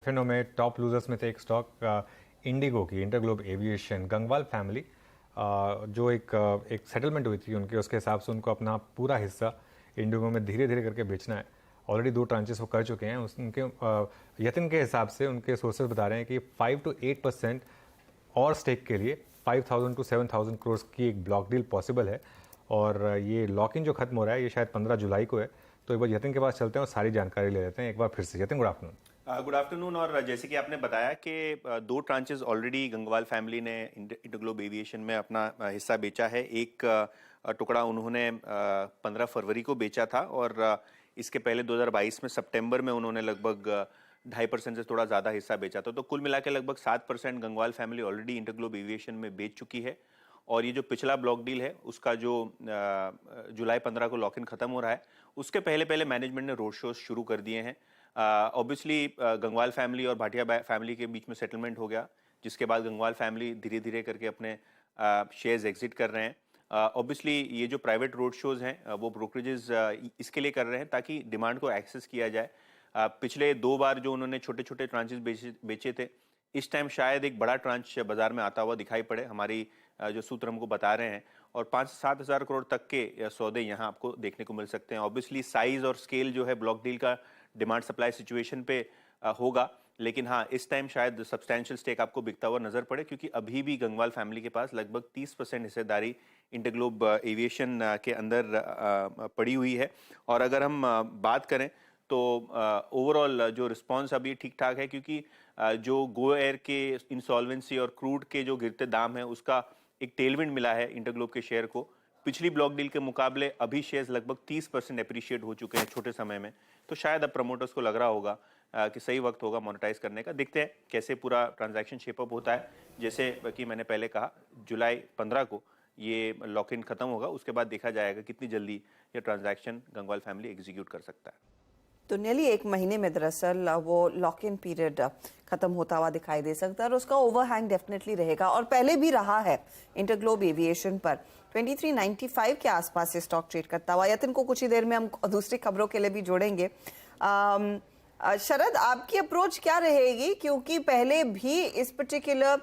फिनों में top losers में थे एक स्टॉक इंडिगो की, इंटरग्लोब एविएशन। गंगवाल फैमिली जो एक सेटलमेंट हुई थी उनके, उसके हिसाब से उनको अपना पूरा हिस्सा इंडिगो में धीरे धीरे करके बेचना है। ऑलरेडी 2 ट्रांचेस वो कर चुके हैं। उनके यतिन के हिसाब से उनके सोर्सेज बता रहे हैं कि 5 to 8% और स्टेक के लिए 5,000 to 7,000 करोड़ की एक ब्लॉक डील पॉसिबल है। और ये लॉक इन जो खत्म हो रहा है ये शायद 15 जुलाई को है। तो एक बार यतिन के पास चलते हैं और सारी जानकारी ले लेते हैं एक बार फिर से। Yatin, good afternoon. Good afternoon. और जैसे कि आपने बताया कि 2 ट्रांचेस ऑलरेडी गंगवाल फैमिली ने इंटरग्लोब एविएशन में अपना हिस्सा बेचा है। एक टुकड़ा उन्होंने 15 फरवरी को बेचा था और इसके पहले 2022 में सितंबर में उन्होंने लगभग 2.5% से थोड़ा ज़्यादा हिस्सा बेचा था। तो कुल मिला के लगभग 7% Gangwal family already InterGlobe aviation में बेच चुकी है। और ये जो पिछला ब्लॉक डील है उसका जो जुलाई 15 को लॉक इन खत्म हो रहा है, उसके पहले पहले मैनेजमेंट ने रोड शोज शुरू कर दिए हैं। ऑब्वियसली गंगवाल फैमिली और भाटिया फैमिली के बीच में सेटलमेंट हो गया, जिसके बाद गंगवाल फैमिली धीरे धीरे करके अपने शेयर्स एग्जिट कर रहे हैं। ऑब्वियसली ये जो प्राइवेट रोड शोज हैं वो ब्रोकरेजेस इसके लिए कर रहे हैं ताकि डिमांड को एक्सेस किया जाए। पिछले 2 बार जो उन्होंने छोटे छोटे ट्रांचेस बेचे थे, इस टाइम शायद एक बड़ा ट्रांच बाजार में आता हुआ दिखाई पड़े। हमारी जो सूत्र हमको बता रहे हैं, और 5 से 7 हज़ार करोड़ तक के सौदे यहाँ आपको देखने को मिल सकते हैं। ऑब्वियसली साइज और स्केल जो है ब्लॉक डील का डिमांड सप्लाई सिचुएशन पे होगा, लेकिन हाँ, इस टाइम शायद सब्सटैंशियल स्टेक आपको बिकता हुआ नजर पड़े, क्योंकि अभी भी गंगवाल फैमिली के पास लगभग 30% हिस्सेदारी इंटरग्लोब एविएशन के अंदर पड़ी हुई है। और अगर हम बात करें तो ओवरऑल जो रिस्पांस अभी ठीक ठाक है, क्योंकि जो गो एयर के इंसॉल्वेंसी और क्रूड के जो गिरते दाम है उसका एक टेलविंड मिला है इंटरग्लोब के शेयर को। पिछली ब्लॉक डील के मुकाबले अभी शेयर्स लगभग 30% एप्रिशिएट हो चुके हैं छोटे समय में। तो शायद अब प्रमोटर्स को लग रहा होगा कि सही वक्त होगा मोनेटाइज करने का। देखते हैं कैसे पूरा ट्रांजैक्शन शेपअप होता है। जैसे कि मैंने पहले कहा, जुलाई 15 को ये लॉक इन खत्म होगा, उसके बाद देखा जाएगा कितनी जल्दी ये ट्रांजैक्शन गंगवाल फैमिली एग्जीक्यूट कर सकता है। तो नियरली 1 महीने में दरअसल वो लॉक इन पीरियड खत्म होता हुआ दिखाई दे सकता है और उसका ओवरहैंग डेफिनेटली रहेगा, और पहले भी रहा है इंटरग्लोब एविएशन पर। 2395 के आसपास से स्टॉक ट्रेड करता हुआ। यतिन को कुछ ही देर में हम दूसरी खबरों के लिए भी जोड़ेंगे। शरद, आपकी अप्रोच क्या रहेगी, क्योंकि पहले भी इस पर्टिकुलर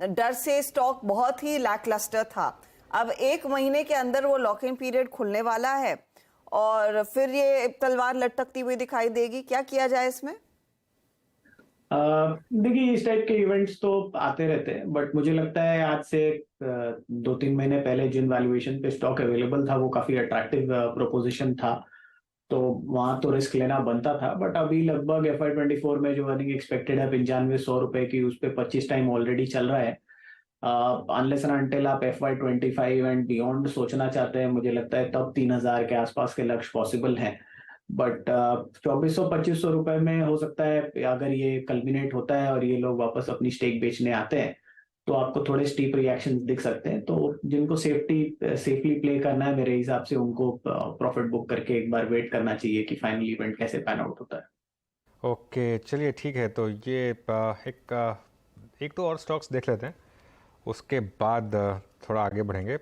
डर से स्टॉक बहुत ही लैकलस्टर था। अब 1 महीने के अंदर वो लॉक इन पीरियड खुलने वाला है और फिर ये तलवार लटकती हुई दिखाई देगी। क्या किया जाए इसमें? देखिए, इस टाइप के इवेंट्स तो आते रहते हैं, बट मुझे लगता है आज से 2-3 महीने पहले जिन वैल्यूएशन पे स्टॉक अवेलेबल था वो काफी अट्रैक्टिव प्रोपोजिशन था, तो वहां तो रिस्क लेना बनता था। बट अभी लगभग FY24 में जो अर्निंग एक्सपेक्टेड है 9500 रुपए की, उस पर 25 टाइम ऑलरेडी चल रहा है। अनलेस एंड अनटिल आप FY25 एंड बियॉन्ड सोचना चाहते हैं, मुझे लगता है तब 3000 के आसपास के लक्ष्य पॉसिबल हैं। बट 2400-2500 रुपए में हो सकता है, अगर ये कल्मिनेट होता है और ये लोग वापस अपनी स्टेक बेचने आते हैं तो आपको थोड़े स्टीप रिएक्शंस दिख सकते हैं। तो जिनको सेफली प्ले करना है, मेरे हिसाब से उनको प्रॉफिट बुक करके एक बार वेट करना चाहिए कि फाइनल इवेंट कैसे पैन आउट होता है। ओके, चलिए ठीक है। तो ये एक तो और स्टॉक्स देख लेते हैं, उसके बाद थोड़ा आगे बढ़ेंगे।